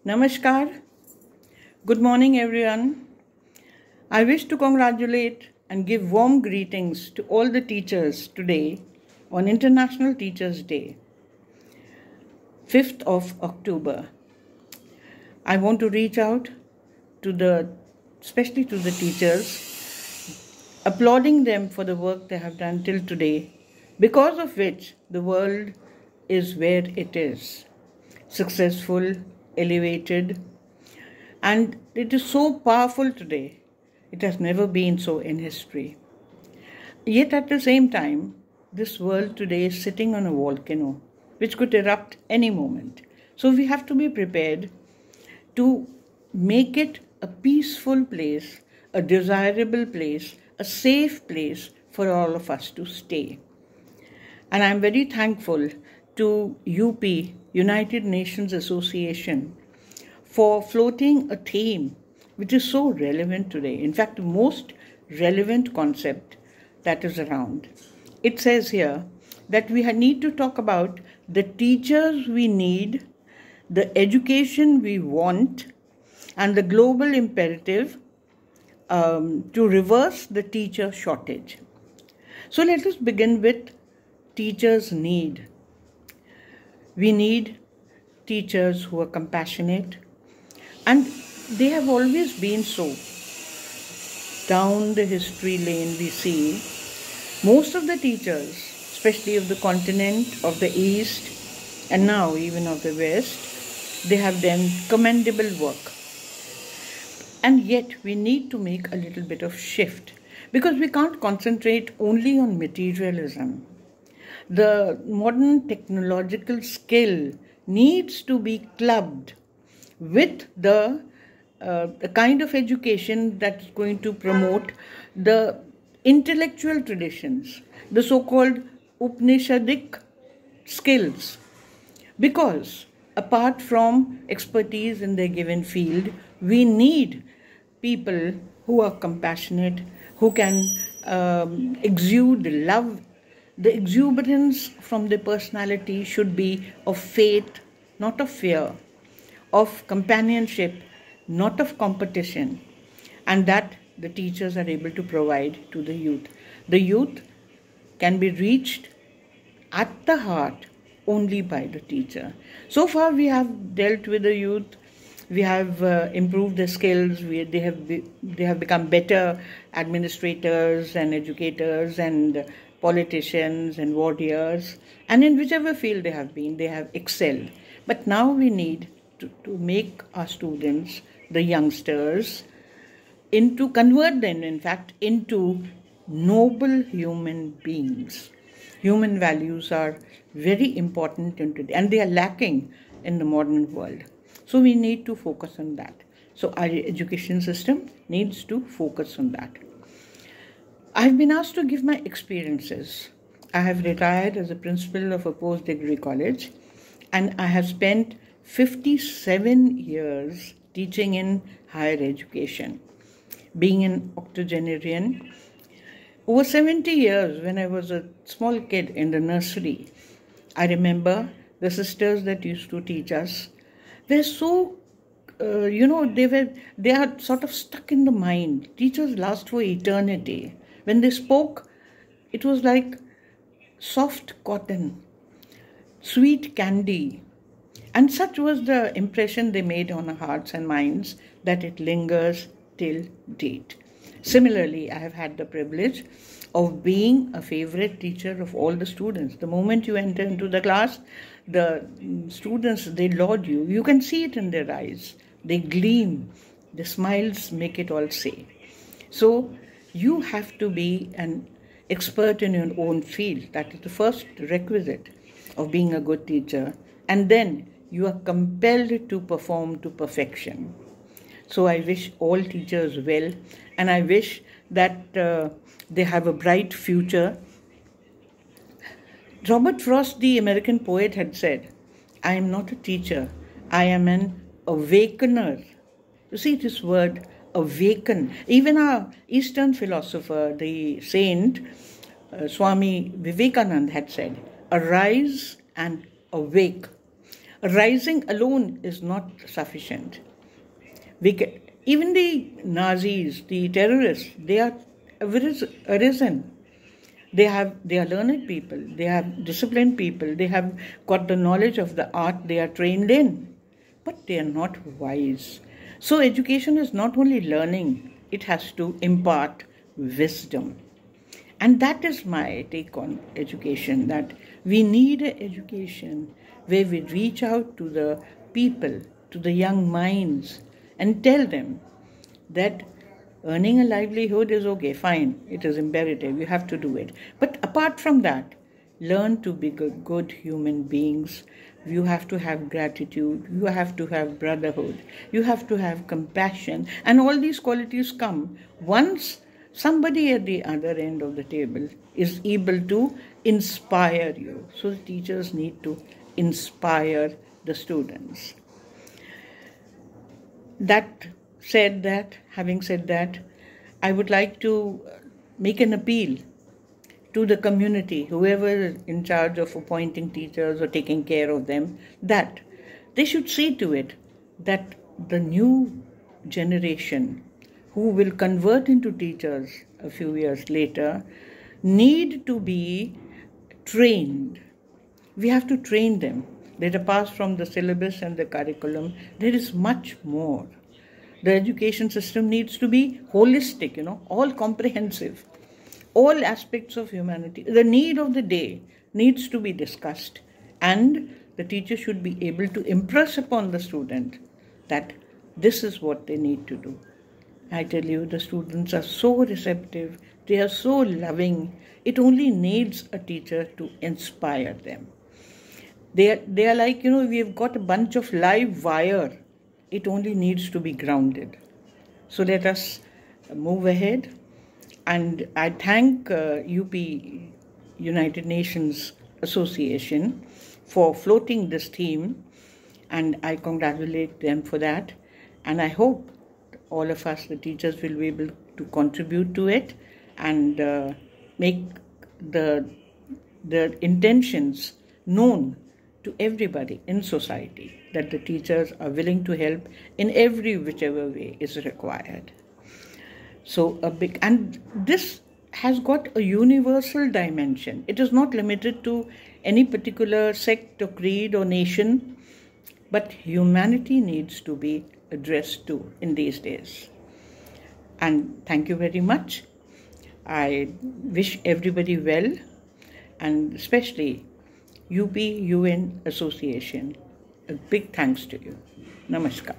Namaskar. Good morning, everyone. I wish to congratulate and give warm greetings to all the teachers today on International Teachers' Day, 5th of October. I want to reach out especially to the teachers, applauding them for the work they have done till today, because of which the world is where it is, successful, elevated, and it is so powerful today. It has never been so in history. Yet at the same time, this world today is sitting on a volcano which could erupt any moment. So we have to be prepared to make it a peaceful place, a desirable place, a safe place for all of us to stay. And I'm very thankful to UP, United Nations Association, for floating a theme which is so relevant today. In fact, the most relevant concept that is around. It says here that we need to talk about the teachers we need, the education we want, and the global imperative to reverse the teacher shortage. So let us begin with teachers' need. We need teachers who are compassionate, and they have always been so. Down the history lane we see most of the teachers, especially of the continent, of the East, and now even of the West, they have done commendable work. And yet we need to make a little bit of shift, because we can't concentrate only on materialism. The modern technological skill needs to be clubbed with the kind of education that's going to promote the intellectual traditions, the so-called Upanishadic skills. Because apart from expertise in their given field, we need people who are compassionate, who can exude love. The exuberance from their personality should be of faith, not of fear, of companionship, not of competition, and that the teachers are able to provide to the youth. The youth can be reached at the heart only by the teacher. So far we have dealt with the youth, we have improved their skills, they have become better administrators and educators and politicians and warriors, and in whichever field they have been, they have excelled. But now we need to make our students, the youngsters, convert them, in fact, into noble human beings. Human values are very important and they are lacking in the modern world. So we need to focus on that. So our education system needs to focus on that. I've been asked to give my experiences. I have retired as a principal of a post-degree college, and I have spent 57 years teaching in higher education, being an octogenarian. Over 70 years, when I was a small kid in the nursery, I remember the sisters that used to teach us were so, they are sort of stuck in the mind. Teachers last for eternity. When they spoke, it was like soft cotton, sweet candy. And such was the impression they made on our hearts and minds that it lingers till date. Similarly, I have had the privilege of being a favorite teacher of all the students. The moment you enter into the class, the students, they laud you. You can see it in their eyes. They gleam. The smiles make it all say. So you have to be an expert in your own field. That is the first requisite of being a good teacher. And then you are compelled to perform to perfection. So I wish all teachers well, and I wish that they have a bright future. Robert Frost, the American poet, had said, "I am not a teacher, I am an awakener." You see this word, awaken. Even our Eastern philosopher, the saint, Swami Vivekananda had said, "Arise and awake." Rising alone is not sufficient. Even the Nazis, the terrorists, they are arisen. They are learned people, they have disciplined people, they have got the knowledge of the art they are trained in, but they are not wise. So education is not only learning, it has to impart wisdom. And that is my take on education, that we need an education where we reach out to the people, to the young minds, and tell them that earning a livelihood is okay, fine, it is imperative, you have to do it. But apart from that, learn to be good human beings. You have to have gratitude, you have to have brotherhood, you have to have compassion, and all these qualities come once somebody at the other end of the table is able to inspire you. So the teachers need to inspire the students. Having said that, I would like to make an appeal to the community, whoever is in charge of appointing teachers or taking care of them, that they should see to it that the new generation who will convert into teachers a few years later need to be trained. We have to train them. Let apart from the syllabus and the curriculum, there is much more. The education system needs to be holistic, all comprehensive. All aspects of humanity, the need of the day needs to be discussed, and the teacher should be able to impress upon the student that this is what they need to do. I tell you, the students are so receptive, they are so loving. It only needs a teacher to inspire them. They are like, we have got a bunch of live wire. It only needs to be grounded. So let us move ahead. And I thank UP, United Nations Association, for floating this theme, and I congratulate them for that. And I hope all of us, the teachers, will be able to contribute to it and make the intentions known to everybody in society, that the teachers are willing to help in whichever way is required. So and this has got a universal dimension. It is not limited to any particular sect or creed or nation, but humanity needs to be addressed to in these days. And thank you very much. I wish everybody well, and especially UP UN Association. A big thanks to you. Namaskar.